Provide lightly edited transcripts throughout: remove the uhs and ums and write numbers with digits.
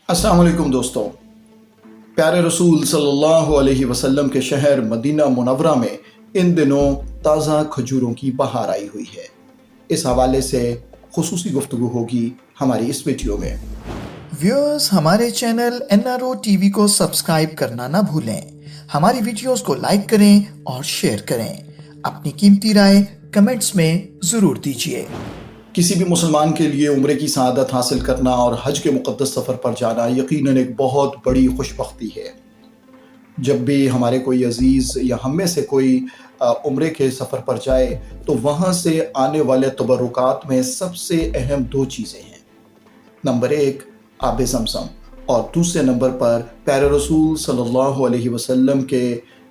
अस्सलाम वालेकुम दोस्तों। प्यारे रसूल सल्लल्लाहु अलैहि वसल्लम के शहर मदीना मुनव्वरा में इन दिनों ताज़ा खजूरों की बहार आई हुई है। इस हवाले से खुसूसी गुफ्तगू होगी हमारी इस वीडियो में। व्यूअर्स, हमारे चैनल एनआरओ टीवी को सब्सक्राइब करना ना भूलें। हमारी वीडियोस को लाइक करें और शेयर करें। अपनी कीमती राय कमेंट्स में ज़रूर दीजिए। किसी भी मुसलमान के लिए उम्रे की सआदत हासिल करना और हज के मुक़द्दस सफ़र पर जाना यकीनन एक बहुत बड़ी खुशबख्ती है। जब भी हमारे कोई अज़ीज़ या हम में से कोई उम्रे के सफ़र पर जाए तो वहाँ से आने वाले तबरुकात में सबसे अहम दो चीज़ें हैं। नंबर एक, आब ज़मज़म, और दूसरे नंबर पर प्यारे रसूल सल्लल्लाहु अलैहि वसल्लम के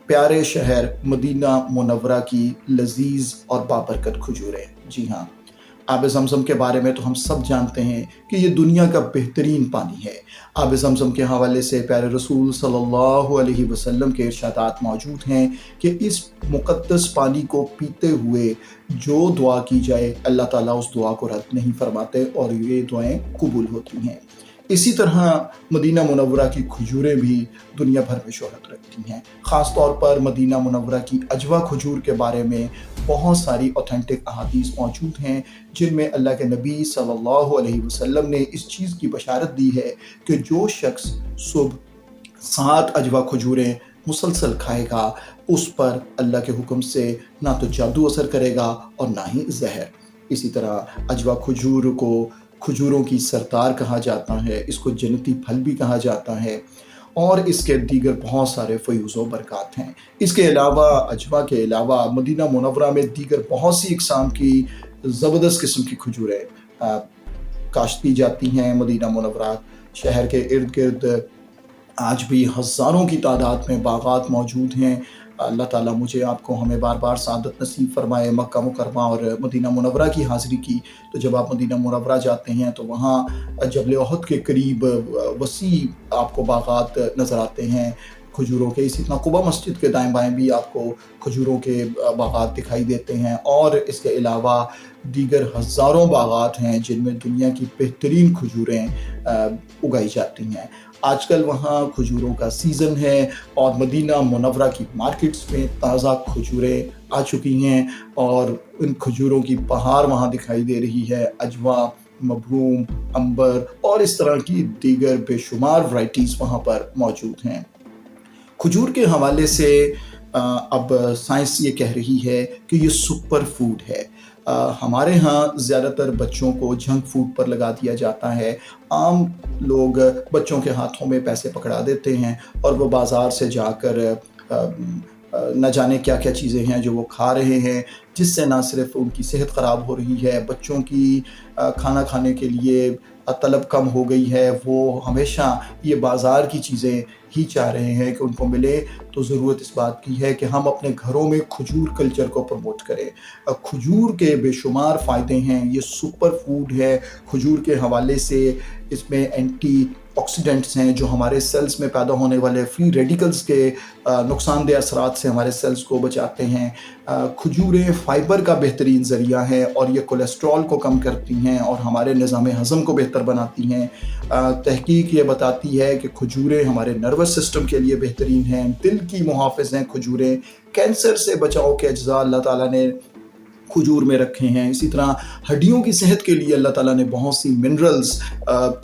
प्यारे शहर मदीना मुनव्वरा की लजीज़ और बाबरकत खजूरें। जी हाँ, आब ज़मज़म के बारे में तो हम सब जानते हैं कि ये दुनिया का बेहतरीन पानी है। आब ज़मज़म के हवाले से प्यारे रसूल सल्लल्लाहु अलैहि वसल्लम के इरशादात मौजूद हैं कि इस मुक़द्दस पानी को पीते हुए जो दुआ की जाए अल्लाह ताला उस दुआ को रद्द नहीं फरमाते और ये दुआएं कबूल होती हैं। इसी तरह मदीना मुनव्वरा की खजूरें भी दुनिया भर में शोहरत रखती हैं। ख़ास तौर पर मदीना मुनव्वरा की अजवा खजूर के बारे में बहुत सारी ऑथेंटिक अहादीस मौजूद हैं, जिनमें अल्लाह के नबी सल्लल्लाहु अलैहि वसल्लम ने इस चीज़ की बशारत दी है कि जो शख्स सुबह 7 अजवा खजूरें मुसलसल खाएगा उस पर अल्लाह के हुक्म से ना तो जादू असर करेगा और ना ही जहर। इसी तरह अजवा खजूर को खजूरों की सरदार कहा जाता है, इसको जन्नती फल भी कहा जाता है और इसके दीगर बहुत सारे फ़यूज़ व बरक़ात हैं। इसके अलावा अजवा के अलावा मदीना मुनव्वरा में दीगर बहुत सी इक़साम की ज़बरदस्त किस्म की खजूरें काश्त की जाती हैं। मदीना मुनव्वरा शहर के इर्द गिर्द आज भी हज़ारों की तादाद में बागात मौजूद हैं। अल्लाह ताला मुझे आपको हमें बार बार सआदत नसीब फरमाए। मक्का मुकरमा और मदीना मुनव्वरा की हाज़िरी की। तो जब आप मदीना मुनव्वरा जाते हैं तो वहाँ जबल उहद के करीब वसी आपको बागात नज़र आते हैं खजूरों के। इसी तरह कुबा मस्जिद के दाएं बाएं भी आपको खजूरों के बागात दिखाई देते हैं और इसके अलावा दीगर हज़ारों बागात हैं जिनमें दुनिया की बेहतरीन खजूरें उगाई जाती हैं। आजकल वहाँ खजूरों का सीज़न है और मदीना मुनव्वरा की मार्केट्स में ताज़ा खजूरें आ चुकी हैं और इन खजूरों की बहार वहाँ दिखाई दे रही है। अजवा, मबरूम, अंबर और इस तरह की दीगर बेशुमार वैराइटीज़ वहाँ पर मौजूद हैं। खजूर के हवाले से अब साइंस ये कह रही है कि ये सुपर फूड है। हमारे यहाँ ज़्यादातर बच्चों को जंक फूड पर लगा दिया जाता है। आम लोग बच्चों के हाथों में पैसे पकड़ा देते हैं और वो बाज़ार से जाकर न जाने क्या क्या चीज़ें हैं जो वो खा रहे हैं, जिससे ना सिर्फ उनकी सेहत ख़राब हो रही है, बच्चों की खाना खाने के लिए तलब कम हो गई है। वो हमेशा ये बाज़ार की चीज़ें ही चाह रहे हैं कि उनको मिले। तो ज़रूरत इस बात की है कि हम अपने घरों में खजूर कल्चर को प्रमोट करें। खजूर के बेशुमार फ़ायदे हैं, ये सुपर फूड है। खजूर के हवाले से इसमें एंटी ऑक्सीडेंट्स हैं जो हमारे सेल्स में पैदा होने वाले फ्री रेडिकल्स के नुकसानदेह असरात से हमारे सेल्स को बचाते हैं। खजूरें फ़ाइबर का बेहतरीन ज़रिया है और ये कोलेस्ट्रॉल को कम करती हैं और हमारे निज़ाम हज़म को बेहतर बनाती हैं। तहकीक ये बताती है कि खजूरें हमारे नर्वस सिस्टम के लिए बेहतरीन हैं, दिल की मुहाफ़िज़ हैं खजूरें। कैंसर से बचाव के अज्जा अल्लाह ताला ने खजूर में रखे हैं। इसी तरह हड्डियों की सेहत के लिए अल्लाह ताला ने बहुत सी मिनरल्स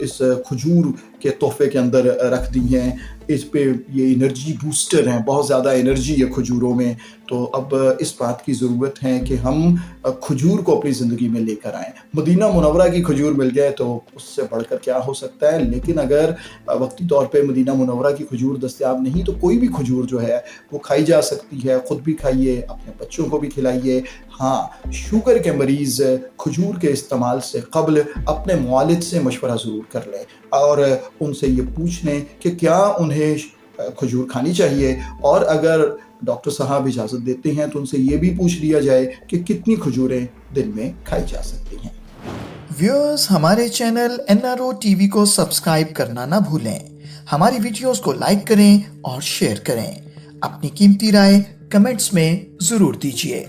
इस खजूर के तोहफ़े के अंदर रख दी हैं। इस पे ये एनर्जी बूस्टर हैं, बहुत ज़्यादा एनर्जी है खजूरों में। तो अब इस बात की ज़रूरत है कि हम खजूर को अपनी ज़िंदगी में लेकर आएँ। मदीना मुनव्वरा की खजूर मिल जाए तो उससे बढ़कर क्या हो सकता है। लेकिन अगर वक्ती तौर पे मदीना मुनव्वरा की खजूर दस्तयाब नहीं तो कोई भी खजूर जो है वो खाई जा सकती है। ख़ुद भी खाइए, अपने बच्चों को भी खिलाइए। हाँ, शुगर के मरीज़ खजूर के इस्तेमाल से क़ब्ल अपने मुआलिज से मशवरा ज़रूर कर लें और उनसे ये पूछ लें कि क्या उन्हें खजूर खानी चाहिए, और अगर डॉक्टर साहब इजाज़त देते हैं तो उनसे ये भी पूछ लिया जाए कि कितनी खजूरें दिन में खाई जा सकती हैं। व्यूअर्स, हमारे चैनल एनआरओ टीवी को सब्सक्राइब करना ना भूलें। हमारी वीडियोस को लाइक करें और शेयर करें। अपनी कीमती राय कमेंट्स में ज़रूर दीजिए।